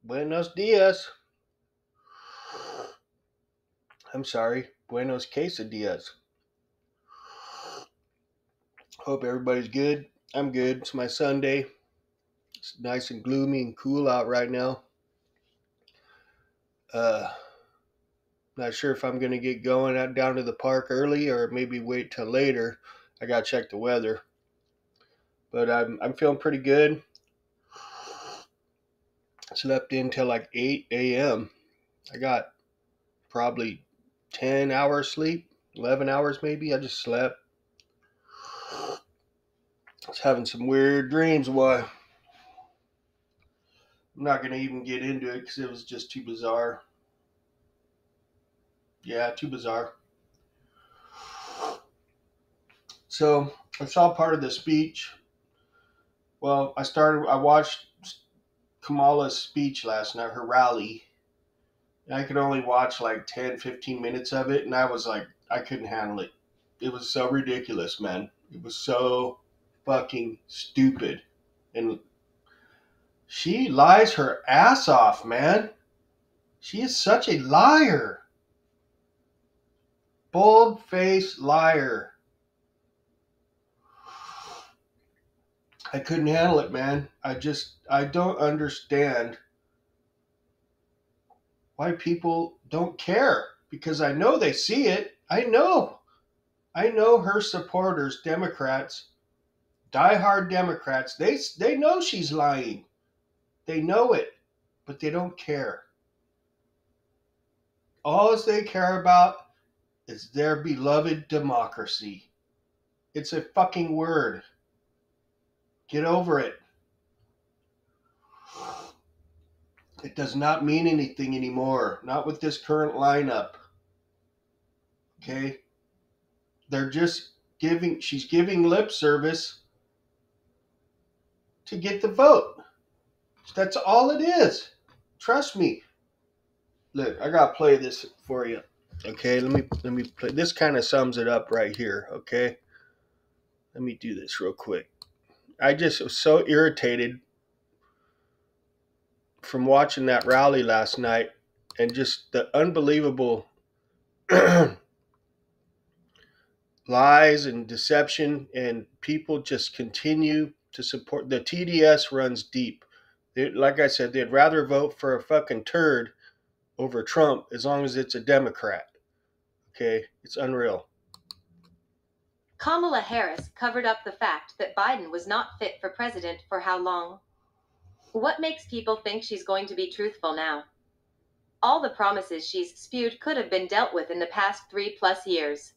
Buenos dias. I'm sorry. Buenos quesadillas. Hope everybody's good. I'm good. It's my Sunday. It's nice and gloomy and cool out right now. Uh, Not sure if I'm going to get going out down to the park early or maybe wait till later. I got to check the weather. But I'm feeling pretty good. Slept in till like 8 a.m. I got probably 10 hours sleep, 11 hours maybe. I just slept. I was having some weird dreams. Why? I'm not going to even get into it because it was just too bizarre. Yeah, too bizarre. So I saw part of the speech. Well, I watched Kamala's speech last night, her rally. And I could only watch like 10, 15 minutes of it. And I was like, I couldn't handle it. It was so ridiculous, man. It was so fucking stupid. And she lies her ass off, man. She is such a liar. Bold-faced liar. I couldn't handle it, man. I don't understand why people don't care. Because I know they see it. I know her supporters, Democrats, diehard Democrats, they know she's lying. They know it, but they don't care. All they care about is their beloved democracy. It's a fucking word. Get over it. It does not mean anything anymore. Not with this current lineup. Okay? She's giving lip service to get the vote. That's all it is. Trust me. Look, I gotta play this for you. Okay, let me play. This kind of sums it up right here. Okay, let me do this real quick. I just was so irritated from watching that rally last night and just the unbelievable lies and deception, and people just continue to support. The TDS runs deep. Like I said, they'd rather vote for a fucking turd over Trump as long as it's a Democrat. Okay, it's unreal. Kamala Harris covered up the fact that Biden was not fit for president for how long? What makes people think she's going to be truthful now? All the promises she's spewed could have been dealt with in the past 3+ years.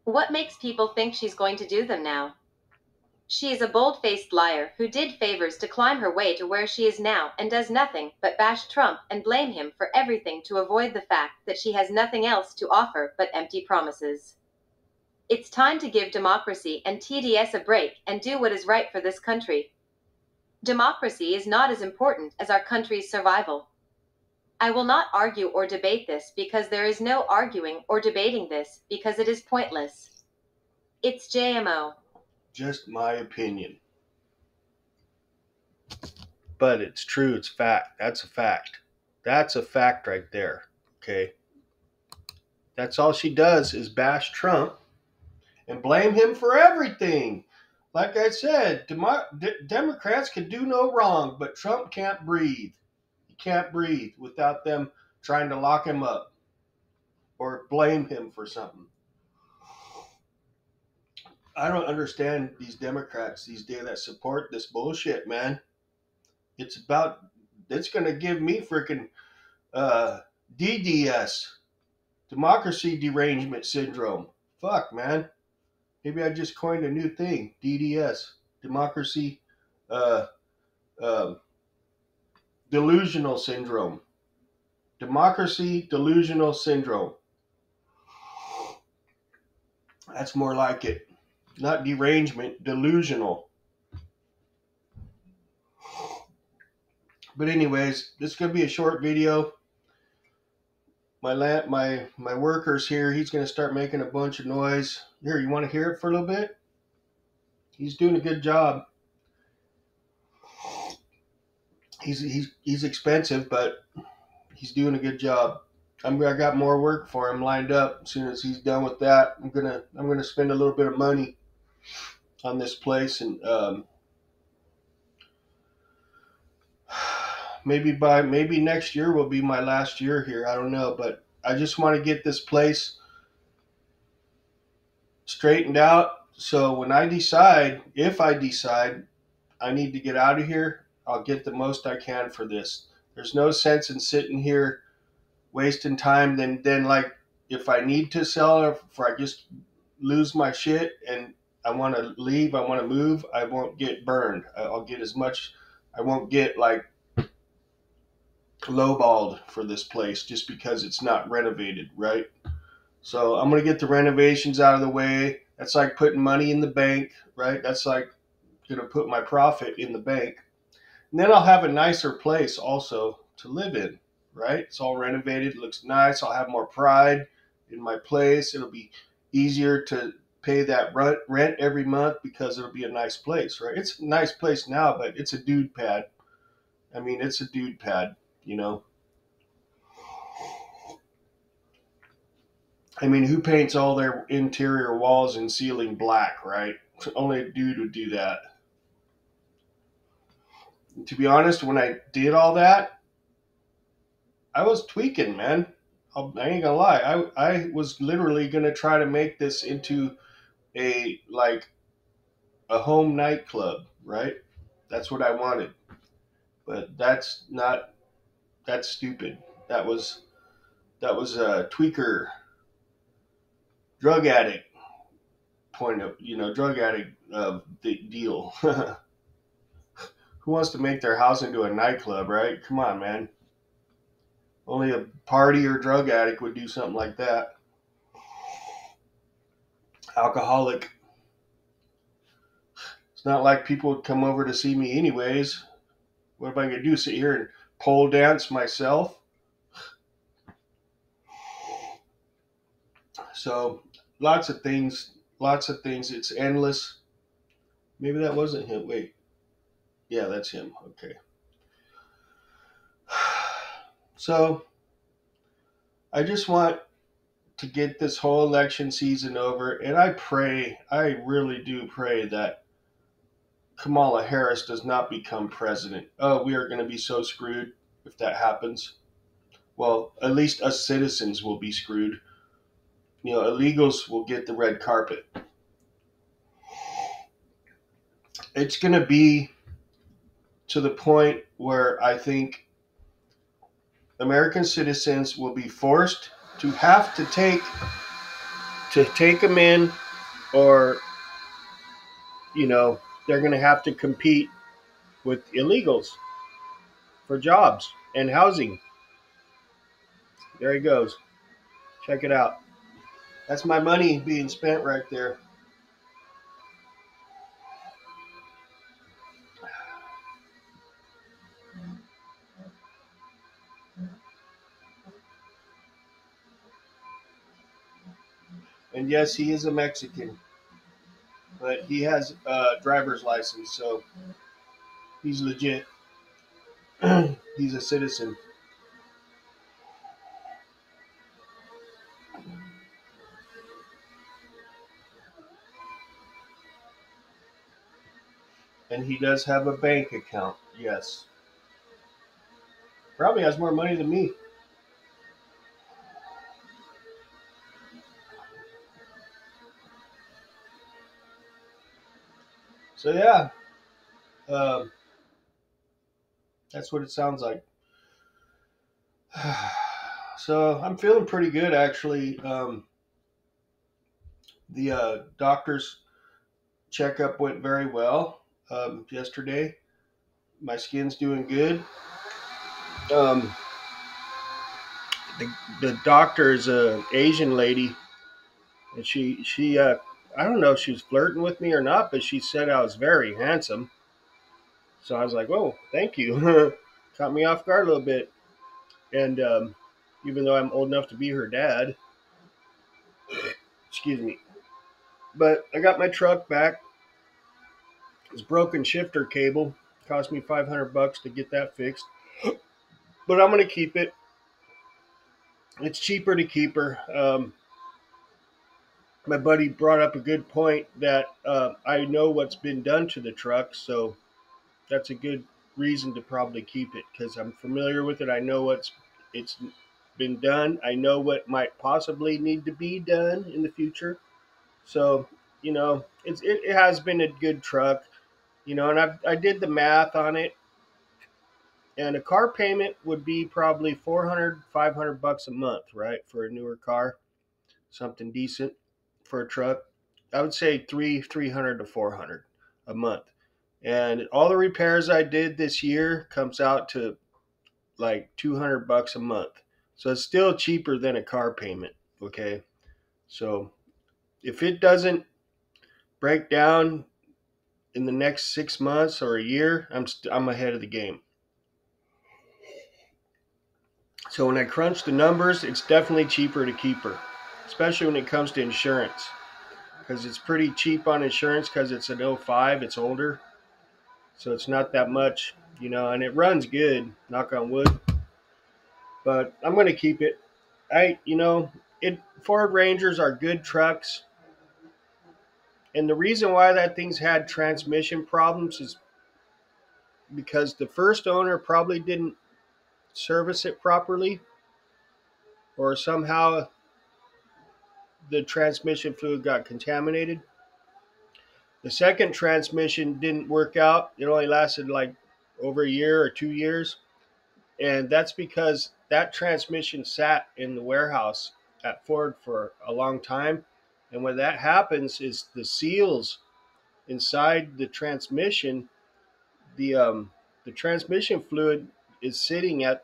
What makes people think she's going to do them now? She is a bold-faced liar who did favors to climb her way to where she is now and does nothing but bash Trump and blame him for everything to avoid the fact that she has nothing else to offer but empty promises. It's time to give democracy and TDS a break and do what is right for this country. Democracy is not as important as our country's survival. I will not argue or debate this because there is no arguing or debating this because it is pointless. It's JMO. Just my opinion. But it's true, it's fact. That's a fact. That's a fact right there. Okay? That's all she does is bash Trump and blame him for everything. Like I said, Democrats can do no wrong, but Trump can't breathe. He can't breathe without them trying to lock him up or blame him for something. I don't understand these Democrats these days that support this bullshit, man. It's going to give me freaking DDS, democracy derangement syndrome. Fuck, man. Maybe I just coined a new thing, DDS, democracy uh, uh, delusional syndrome. Democracy delusional syndrome. That's more like it. Not derangement, delusional. But anyways, this is going to be a short video. My worker's here. He's going to start making a bunch of noise. Here, you want to hear it for a little bit? He's doing a good job. He's expensive, but he's doing a good job. I got more work for him lined up. As soon as he's done with that, I'm gonna spend a little bit of money on this place, and maybe next year will be my last year here. I don't know, but I just want to get this place straightened out. So when I decide, if I decide I need to get out of here, I'll get the most I can for this. There's no sense in sitting here wasting time. Then like if I need to sell, or if I just lose my shit and I want to leave, I want to move, I won't get burned. I'll get as much. I won't get like lowballed for this place just because it's not renovated, right? So I'm gonna get the renovations out of the way. That's like putting money in the bank, right? That's like gonna put my profit in the bank. And then I'll have a nicer place also to live in, right? It's all renovated, it looks nice. I'll have more pride in my place. It'll be easier to pay that rent every month because it'll be a nice place, right? It's a nice place now, but it's a dude pad. I mean, it's a dude pad, you know. I mean, who paints all their interior walls and ceiling black, right? Only a dude would do that. And to be honest, when I did all that, I was tweaking, man. I ain't gonna lie. I was literally gonna try to make this into a like a home nightclub, right? That's what I wanted. But that's stupid. That was a tweaker, drug addict point of drug addict deal. Who wants to make their house into a nightclub, right? Come on, man. Only a party or drug addict would do something like that. Alcoholic. It's not like people would come over to see me anyways. What am I going to do? Sit here and pole dance myself? So, lots of things. Lots of things. It's endless. Maybe that wasn't him. Wait. Yeah, that's him. Okay. So, I just want to get this whole election season over, and I really do pray that Kamala Harris does not become president. Oh, we are going to be so screwed if that happens. Well, at least us citizens will be screwed. Illegals will get the red carpet. It's going to be to the point where I think American citizens will be forced to have to take them in, or they're going to have to compete with illegals for jobs and housing. There he goes. Check it out. That's my money being spent right there. And yes, he is a Mexican, but he has a driver's license, so he's legit. He's a citizen. And he does have a bank account, yes. Probably has more money than me. So yeah, um, that's what it sounds like. So I'm feeling pretty good, actually. The doctor's checkup went very well yesterday. My skin's doing good. Um, the doctor is a Asian lady, and she I don't know if she was flirting with me or not, but she said I was very handsome. So I was like, "Whoa, thank you." Caught me off guard a little bit, and even though I'm old enough to be her dad, excuse me, but I got my truck back. It's broken shifter cable. Cost me $500 to get that fixed, but I'm gonna keep it. It's cheaper to keep her. My buddy brought up a good point that I know what's been done to the truck, so that's a good reason to probably keep it because I'm familiar with it. I know it's been done. I know what might possibly need to be done in the future. So it has been a good truck. And I did the math on it, and a car payment would be probably 400, $500 a month, right, for a newer car, something decent for a truck. I would say 300 to 400 a month. And all the repairs I did this year comes out to like $200 a month. So it's still cheaper than a car payment. Okay. So if it doesn't break down in the next 6 months or a year, I'm ahead of the game. So when I crunch the numbers, it's definitely cheaper to keep her, especially when it comes to insurance, because it's pretty cheap on insurance because it's an '05, it's older, so it's not that much, and it runs good, knock on wood. But I'm going to keep it. Ford Rangers are good trucks, and the reason why that thing's had transmission problems is because the first owner probably didn't service it properly, or somehow the transmission fluid got contaminated. The second transmission didn't work out. It only lasted like over a year or 2 years. And that's because that transmission sat in the warehouse at Ford for a long time. And when that happens is the seals inside the transmission, the transmission fluid is sitting at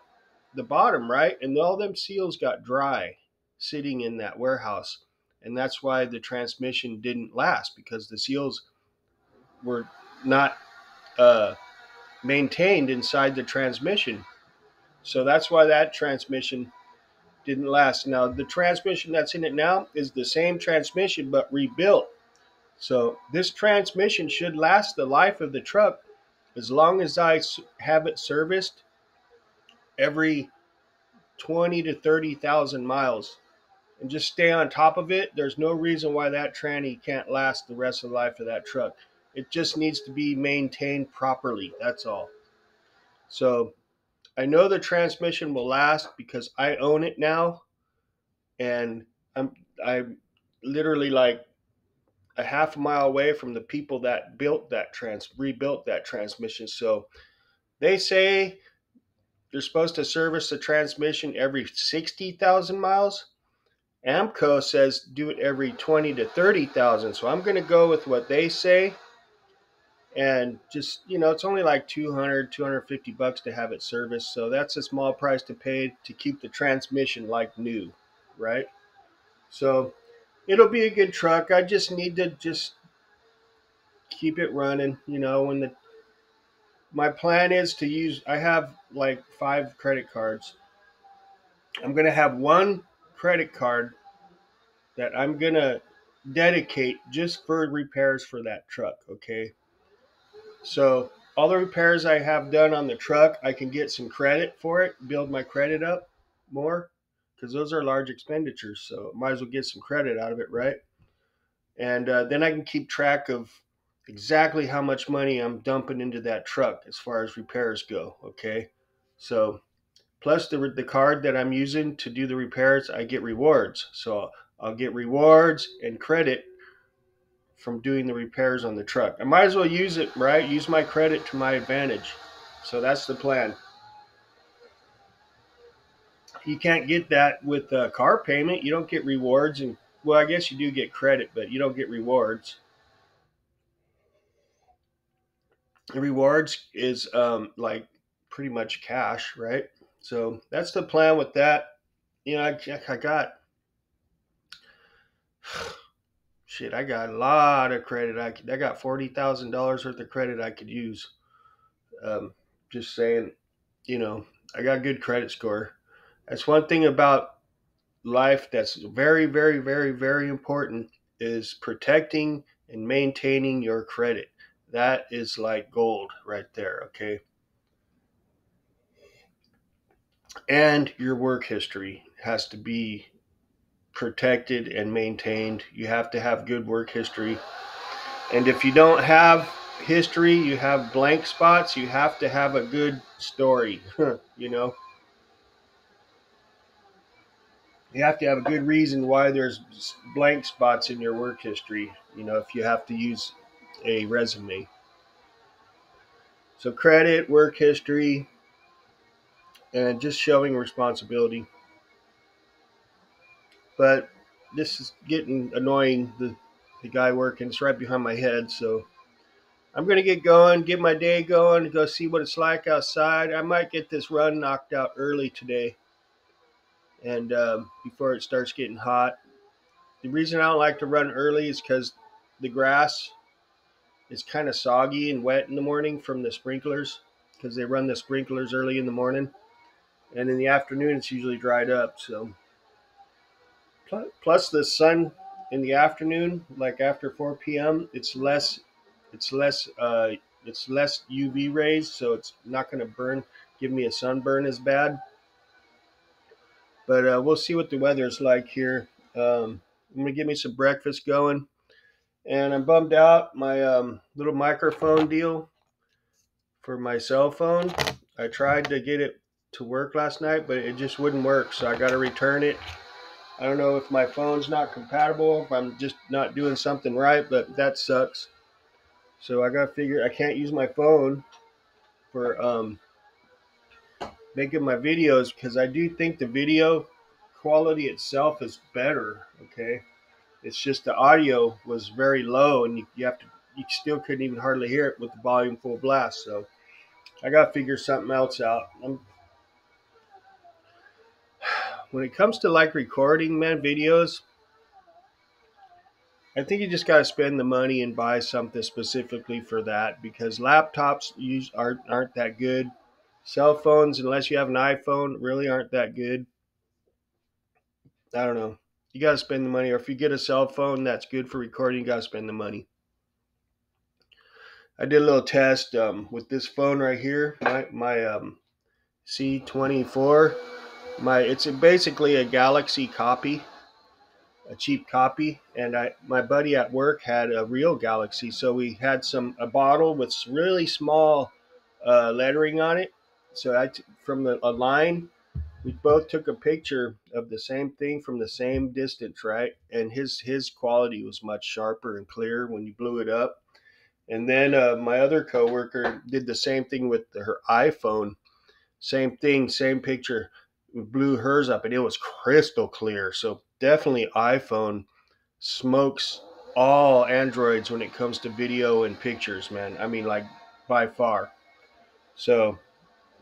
the bottom, right? And all them seals got dry sitting in that warehouse. And that's why the transmission didn't last, because the seals were not uh, maintained inside the transmission. So that's why that transmission didn't last. Now, the transmission that's in it now is the same transmission but rebuilt. So this transmission should last the life of the truck as long as I have it serviced every 20 to 30,000 miles and just stay on top of it. There's no reason why that tranny can't last the rest of the life of that truck. It just needs to be maintained properly. That's all. So I know the transmission will last because I own it now, and I'm literally like a half a mile away from the people that rebuilt that transmission. So they say you're supposed to service the transmission every 60,000 miles. AMCO says do it every 20 to 30,000. So I'm going to go with what they say, and just, it's only like 200, $250 to have it serviced. So that's a small price to pay to keep the transmission like new, right? So it'll be a good truck. I just need to just keep it running. When my plan is to use, I have like 5 credit cards. I'm going to have one credit card that I'm going to dedicate just for repairs for that truck. Okay. So all the repairs I have done on the truck, I can get some credit for it, build my credit up more, because those are large expenditures. So might as well get some credit out of it, right? And then I can keep track of exactly how much money I'm dumping into that truck as far as repairs go. Okay. So plus the card that I'm using to do the repairs, I get rewards. So I'll get rewards and credit from doing the repairs on the truck. I might as well use it, right? Use my credit to my advantage. So that's the plan. You can't get that with a car payment. You don't get rewards, and well, I guess you do get credit, but you don't get rewards. The rewards is like pretty much cash, right? So that's the plan with that. I got shit. I got a lot of credit. I got $40,000 worth of credit I could use. Um, just saying, I got a good credit score. That's one thing about life that's very, very, very, very important is protecting and maintaining your credit. That is like gold right there, okay? And your work history has to be protected and maintained. You have to have good work history. And if you don't have history, you have blank spots, you have to have a good story, you know? You have to have a good reason why there's blank spots in your work history, you know, if you have to use a resume. So credit, work history, and just showing responsibility. But this is getting annoying. The guy working is right behind my head, so I'm gonna get going, get my day going, go see what it's like outside. I might get this run knocked out early today, and before it starts getting hot. The reason I don't like to run early is because the grass is kind of soggy and wet in the morning from the sprinklers, because they run the sprinklers early in the morning, and in the afternoon it's usually dried up. So plus the sun in the afternoon, like after 4 p.m., it's less it's less UV rays, so it's not going to give me a sunburn as bad. But we'll see what the weather's like here. I'm gonna get me some breakfast going, and I'm bummed out. My little microphone deal for my cell phone, I tried to get it to work last night, but it just wouldn't work, so I got to return it. I don't know if my phone's not compatible, if I'm just not doing something right, but that sucks. So I got to figure, I can't use my phone for making my videos, because I do think the video quality itself is better. Okay, it's just the audio was very low, and you still couldn't even hardly hear it with the volume full blast. So I got to figure something else out. When it comes to like recording, man, videos, I think you just got to spend the money and buy something specifically for that, because laptops aren't that good. Cell phones, unless you have an iPhone, really aren't that good. I don't know. You got to spend the money, or if you get a cell phone that's good for recording, you got to spend the money. I did a little test with this phone right here, my C24. It's basically a Galaxy copy, a cheap copy, and my buddy at work had a real Galaxy, so we had a bottle with really small lettering on it. So from a line, we both took a picture of the same thing from the same distance, right? And his quality was much sharper and clearer when you blew it up. And then my other coworker did the same thing with her iPhone. Same thing, same picture. We blew hers up, and it was crystal clear. So definitely iPhone smokes all Androids when it comes to video and pictures, man. I mean, like by far. So,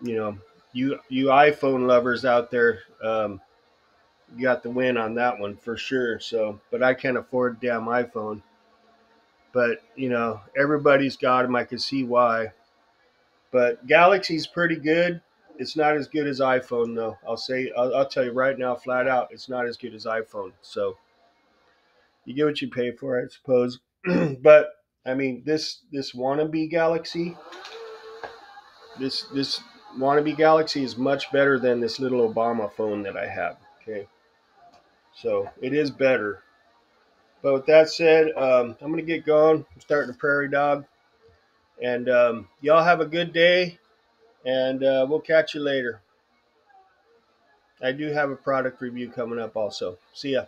you know, you iPhone lovers out there, you got the win on that one for sure. So, but I can't afford a damn iPhone. But everybody's got them. I can see why. But Galaxy's pretty good. It's not as good as iPhone, though. I'll tell you right now, flat out, it's not as good as iPhone. So you get what you pay for, I suppose. But I mean, this wannabe Galaxy, this wannabe Galaxy is much better than this little Obama phone that I have. Okay, so it is better. But with that said, I'm gonna get going. I'm starting a prairie dog, and y'all have a good day, and we'll catch you later. I do have a product review coming up also. See ya.